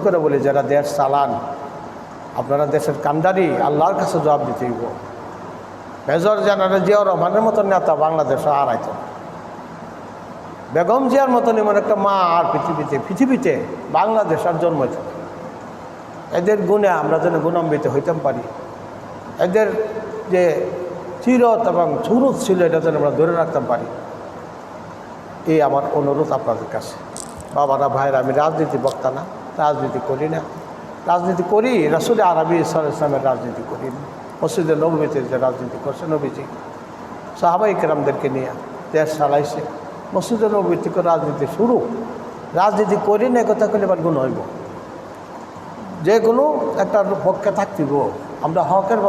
করে বলি, যারা দেশ চালান, আপনারা দেশের কান্ডারি, আল্লাহর কাছে জবাব দিতে হইব। মেজর জেনারেল জিয়াউর রহমানের মতন নেতা বাংলাদেশে আর আইত না। বেগম জিয়ার মতন এমন একটা মা আর পৃথিবীতে বাংলাদেশ আর জন্মাইত না। এদের গুণে আমরা যেন গুণান্বিত হইতাম পারি, এদের যে চিরত এবং সুরত ছিল এটা যেন আমরা ধরে রাখতে পারি, এই আমার অনুরোধ আপনাদের কাছে। বাবারা, ভাইরা, আমি রাজনীতি বক্তা না, রাজনীতি করি না। রাজনীতি করি রাসূল আরবি সাল্লাল্লাহু আলাইহি ওয়াসাল্লামের রাজনীতি করি, মসজিদে নববীতে যে রাজনীতি করছে নবীজি সাহাবায়ে কেরামদেরকে নিয়ে দেশ চালাইছে, মসজিদে নববী থেকে রাজনীতি শুরু। রাজনীতি করি না কথা করলে এবার গুণ হইব। যে কোনো একটা পক্ষে থাকতিব আমরা হকের।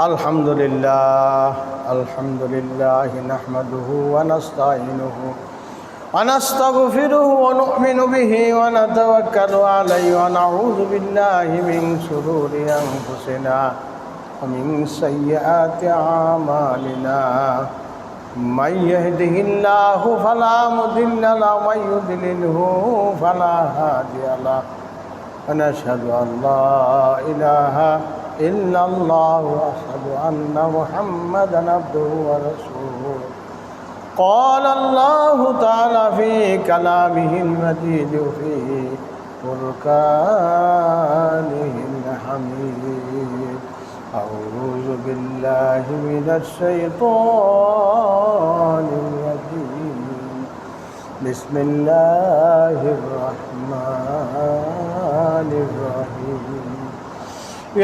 আলহামদুলিল্লাহ আলহামদুলিল্লাহ নাহমাদুহু ওয়া নাস্তাঈনুহু ওয়া নাস্তাগফিরুহু ওয়া নু'মিনু বিহি ওয়া নাতাওয়াক্কালু আলাইহি ওয়া নাউযু বিল্লাহি মিন শুরুরি আনফুসিনা ওয়া মিন সাইয়্যাতি আমালিনা। মান ইয়াহদিহিল্লাহু ফালা মুদিল্লা লাহু ওয়া মান ইউদ্লিলহু ফালা হাদিয়া লাহু। ونشهد أن لا إله إلا الله وأشهد أن محمدا عبده ورسوله. قال الله تعالى في كلامه المجيد وفي فرقانه الحميد. أعوذ بالله من الشيطان الرجيم. بسم الله الرحمن الرحيم.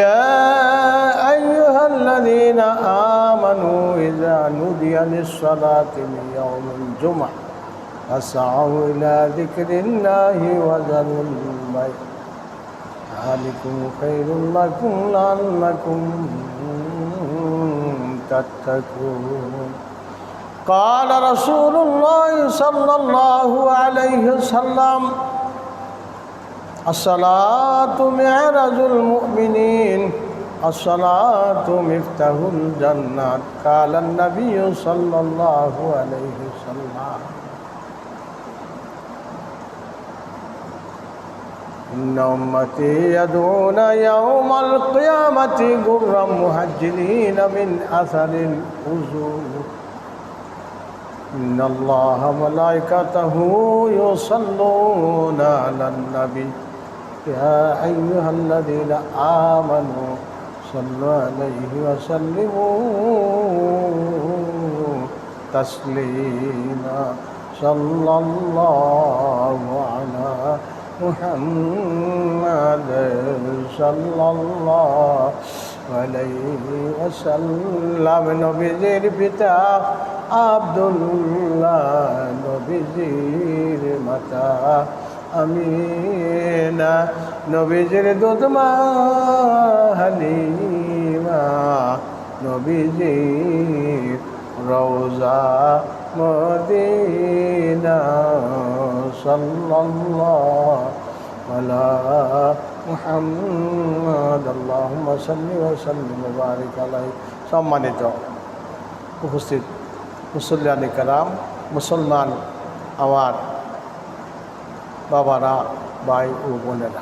يا أيها الذين آمنوا إذا نودي للصلاة من يوم الجمعة فاسعوا إلى ذكر الله وذروا البيع ذلكم خير لكم لعلكم تتقون. قال رسول الله صلى الله عليه وسلم الصلاة معراج المؤمنين الصلاة مفتاح الجنة. قال النبي صلى الله عليه وسلم إن أمتي يدعون يوم القيامة غرا محجلين من أثر الوضوء. إن الله ملائكته يصلون على النبي يا أيها الذين آمنوا صلوا عليه وسلموا تسليما. صلى الله على محمد صلى الله আলাইহি ওয়াসাল্লাম। নবীজির পিতা আব্দুল্লাহ, নবীজির মাতা আমিনা, নবীজির দুধমা হালিমা, নবীজির রওজা মদিনা। সাল্লাল্লাহু আলা মুহাম্মদ আল্লাহুম্মা সাল্লি ওয়া সাল্লিম ওয়া বারিক আলাইহি। সম্মানিত উপস্থিত মুসল্লিয়ানে কেরাম, মুসলমান আমার বাবারা, ভাই ও বোনেরা,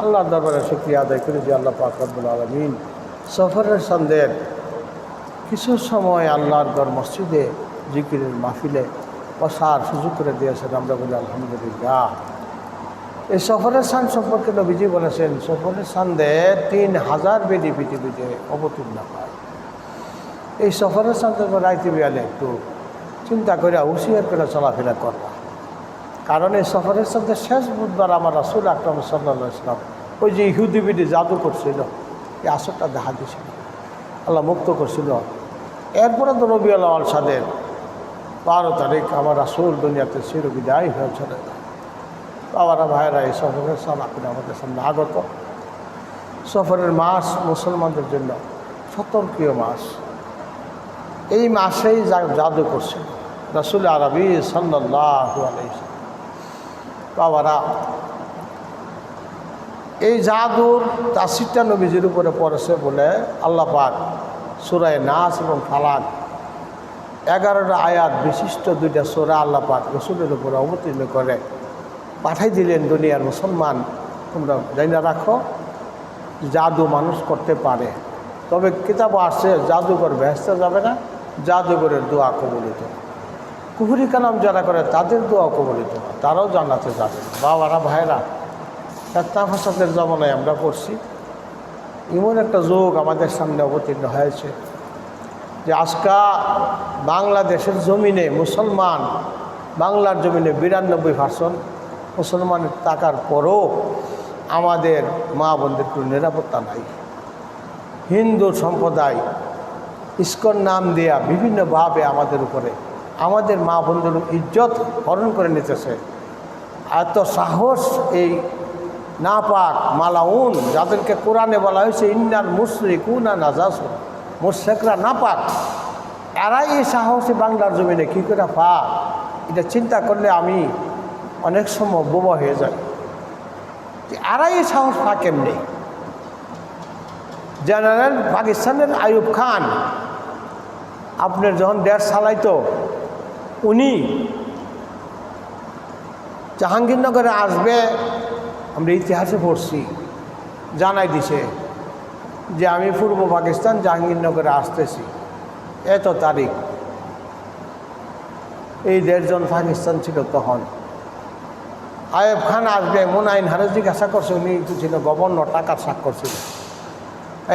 আল্লাহর দরবারে শুকরিয়া আদায় করি যে আল্লাহ পাক রব্বুল আলামিন সফরের সন্ধ্যের কিছু সময় আল্লাহর ঘর মসজিদে জিকিরের মাহফিলে বসার সুযোগ করে দিয়েছেন। আমরা বলি আলহামদুলিল্লাহ। এই সফরের স্থান সম্পর্কে নবীজি বলেছেন, সফরের সন্ধে 3000 বেদি পৃথিবীতে অবতীর্ণ হয়। এই সফরের সন্ধে রাইতে বিয়ালে একটু চিন্তা করে হুঁশিয়ার করে চলাফেরা করবা, কারণ এই সফরের সন্ধে শেষ বুধবার আমার রাসূল আকরাম সাল্লাল্লাহু আলাইহি ওয়াসাল্লাম ওই যে ইহুদি বিধি জাদু করছিল, এই আসরটা দেখা দিয়েছিল, আল্লাহ মুক্ত করছিল। এরপরে তো রবিউল আউয়াল সালের 12 তারিখ আমার রাসূল দুনিয়াতে চিরবিদায় হয়ে চলে যায়। বাবারা, ভাইয়েরা, এই সফরের স্থান আপনি আমাদের সামনে আগত। সফরের মাস মুসলমানদের জন্য সতর্কীয় মাস। এই মাসেই জাদু করছে রাসূল আরবি সাল্লাল্লাহু আলাইহি ওয়াসাল্লাম। বাবারা, এই জাদুর তাসিরটা নবীজির উপরে পড়েছে বলে আল্লাহ পাক সূরা নাস এবং ফালাক 11টা আয়াত বিশিষ্ট 2টা সূরা আল্লাহ পাক রাসূলের উপরে অবতীর্ণ করে পাঠাই দিলেন দুনিয়ার মুসলমান, তোমরা জানা রাখো জাদু মানুষ করতে পারে, তবে কিতাব আসছে জাদুঘর বেহেশতে যাবে না, জাদুঘরের দোয়া কবুলিত। কুফরি কালাম যারা করে তাদের দোয়া কবুলিত না, তারাও জান্নাতে যাবে না। বাবারা ভাইরা, ফেতনা ফাসাদের জমানায় আমরা পড়ছি, এমন একটা যুগ আমাদের সামনে অবতীর্ণ হয়েছে যে আজকা বাংলাদেশের জমিনে মুসলমান, বাংলার জমিনে 92% মুসলমানের থাকার পরও আমাদের মা বোনদের কোনো নিরাপত্তা নাই। হিন্দু সম্প্রদায় ইস্কন নাম দেয়া বিভিন্নভাবে আমাদের উপরে, আমাদের মা বোনদের ইজ্জত হরণ করে নিতেছে। এত সাহস এই নাপাক মালাউন, যাদেরকে কোরআনে বলা হয়েছে ইন্নাল মুশরিকুনা নাজাসুন, মুশরিকরা নাপাক, এরাই এই সাহসী বাংলার জমিনে কী করে পাক? এটা চিন্তা করলে আমি অনেক সময় বোবা হয়ে যাই যে এরাই এই সাহস পাক কেমনি। জেনারেল পাকিস্তানের আইয়ুব খান আপনার যখন দেশ চালাইতো, উনি জাহাঙ্গীরনগরে আসবে, আমরা ইতিহাসে পড়ছি, জানাই দিছে যে আমি পূর্ব পাকিস্তান জাহাঙ্গীরনগরে আসতেছি এত তারিখ। এই 1.5 জন পাকিস্তান ছিল তখন। আইয়ুব খান আসবে, মুনাইন হারে জিজ্ঞাসা করছে, উনি ছিল গভর্নর, টাকার স্বাক্ষর ছিল।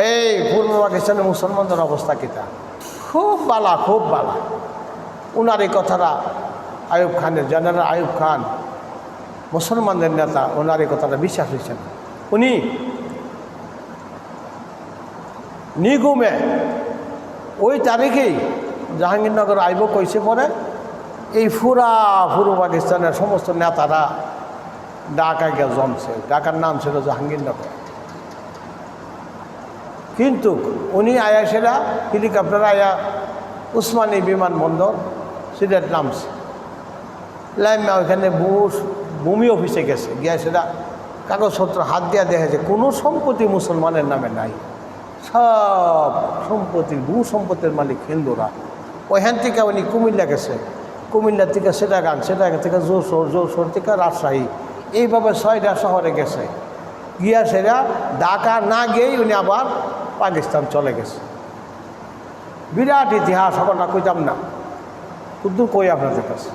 এই পূর্ব পাকিস্তানের মুসলমানদের অবস্থা কিতা? খুব বালা, খুব বালা। উনার এই কথাটা আইয়ুব খানের, জেনারেল আইয়ুব খান মুসলমানদের নেতা, ওনার এই কথাটা বিশ্বাস হয়েছে না। উনি নিগুমে ওই তারিখেই জাহাঙ্গীরনগর আইব কইছে, পরে এই পূর্ব পাকিস্তানের সমস্ত নেতারা ঢাকায় গিয়ে জমছে। ঢাকার নাম ছিল জাহাঙ্গীরনগর। কিন্তু উনি আয়া সেরা হেলিকপ্টার আয়া উসমানী বিমানবন্দর সিলেট নামছে, লাইমা ওইখানে ভূমি অফিসে গেছে, গিয়া সেটা কাগজপত্র হাত দিয়া দেখেছে কোনো সম্পত্তি মুসলমানের নামে নাই, সব সম্পত্তি, ভূ সম্পত্তির মালিক হিন্দুরা। ওইখান থেকে উনি কুমিল্লা গেছে, কুমিল্লা থেকে সেটাগান, সেটাগান থেকে যশোর, যশোর থেকে রাজশাহী, এইভাবে 6টা শহরে গেছে। গিয়া সেরা ঢাকা না গিয়েই উনি আবার পাকিস্তান চলে গেছে। বিরাট ইতিহাস, সকলটা কইতাম না, শুধু কই আপনাদের কাছে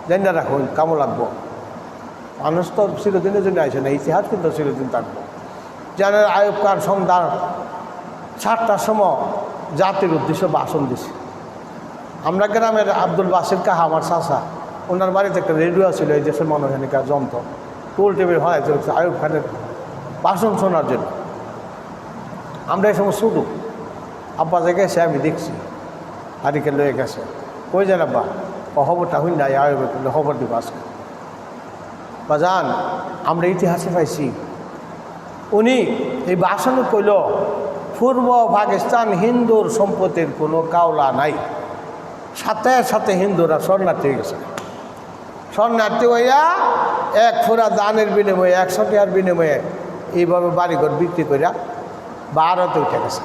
জানি রাখুন, কামো লাগবো। মানুষ তো চিরদিনের জন্য আসে না, ইতিহাস কিন্তু চিরদিন থাকবো। জেনারেল আইয়ুব খান সন্ধ্যা 7টার সময় জাতির উদ্দেশ্যে ভাষণ দিছে। আমরা গ্রামের আব্দুল বাসির কাহা, আমার চাচা, ওনার বাড়িতে একটা রেডিও ছিল, এই দেশের মানুষ এখানকার যন্ত্র, টোল টেবিল হয় আইয়ুব খানের ভাষণ শোনার জন্য। আমরা এই সময় শুধু আব্বা যে গেছে, আমি দেখছি হারিকে লয়ে গেছে, কই যান আব্বা? খবরটা হইন না, আইয়ুবে করলে খবর দিব আজকে। বা যান, আমরা ইতিহাসে পাইছি উনি এই ভাষণে কইল পূর্ব পাকিস্তান হিন্দুর সম্পত্তির কোনো কাওলা নাই, সাথে সাথে হিন্দুরা শরণার্থী হয়ে গেছে। শরণার্থী হইয়া এক ফুরা দানের বিনিময়ে, 100 টাকার বিনিময়ে এইভাবে বাড়িঘর বিক্রি করিয়া ভারতে উঠে গেছে।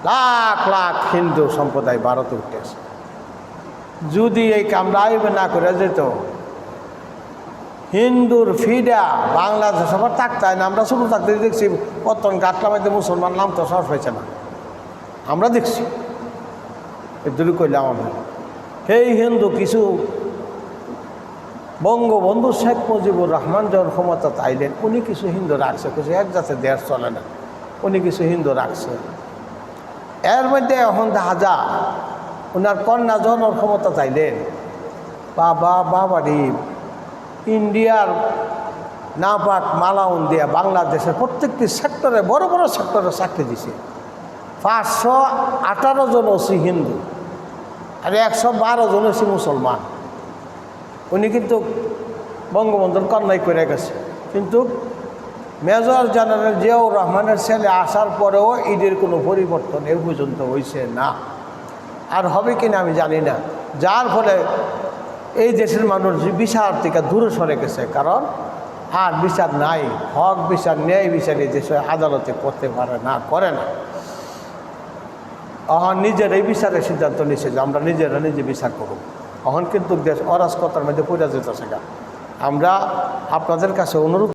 লাখ লাখ হিন্দু সম্প্রদায় ভারতে উঠে গেছে। যদি এই কামরা আইবে না করে যেত, হিন্দুর ফিডা বাংলাদেশ সবার থাকতায় না। আমরা শুরু থাকতে দেখছি পতন কাটলাম, মুসলমান নাম তো সহজ হয়েছে না, আমরা দেখছি। এদুরি কইলাম আমরা সেই হিন্দু কিছু বঙ্গবন্ধু শেখ মুজিবুর রহমান যখন ক্ষমতা চাইলেন, উনি কিছু হিন্দু রাখছে, কিছু এক জাতের দেশ চলে না, উনি কিছু হিন্দু রাখছে। এর মধ্যে এখন দেখা যা ওনার কন্যা যখন ক্ষমতা চাইলেন, বাবারি ইন্ডিয়ার নাপাক মালাউন দিয়া বাংলাদেশের প্রত্যেকটি সেক্টরে, বড় বড় সেক্টরে চাকরি দিছে। 518 জন হচ্ছে হিন্দু আর 112 জন হচ্ছে মুসলমান। উনি কিন্তু বঙ্গবন্ধুর কন্যাই করে গেছে। কিন্তু মেজর জেনারেল জিয়াউর রহমানের ছেলে আসার পরেও ঈদের কোনো পরিবর্তন এ পর্যন্ত হয়েছে না, আর হবে কিনা আমি জানি না। যার ফলে এই দেশের মানুষ বিচার থেকে দূরে সরে গেছে, কারণ আর বিচার নাই, হক বিচার, ন্যায় বিচার এই দেশে আদালতে করতে পারে না, করে না। এখন নিজের এই বিচারের সিদ্ধান্ত নিচ্ছে যে আমরা নিজেরা নিজে বিচার করব। এখন কিন্তু দেশ অরাজকতার মধ্যে পড়ে যেতেছে গা। আমরা আপনাদের কাছে অনুরোধ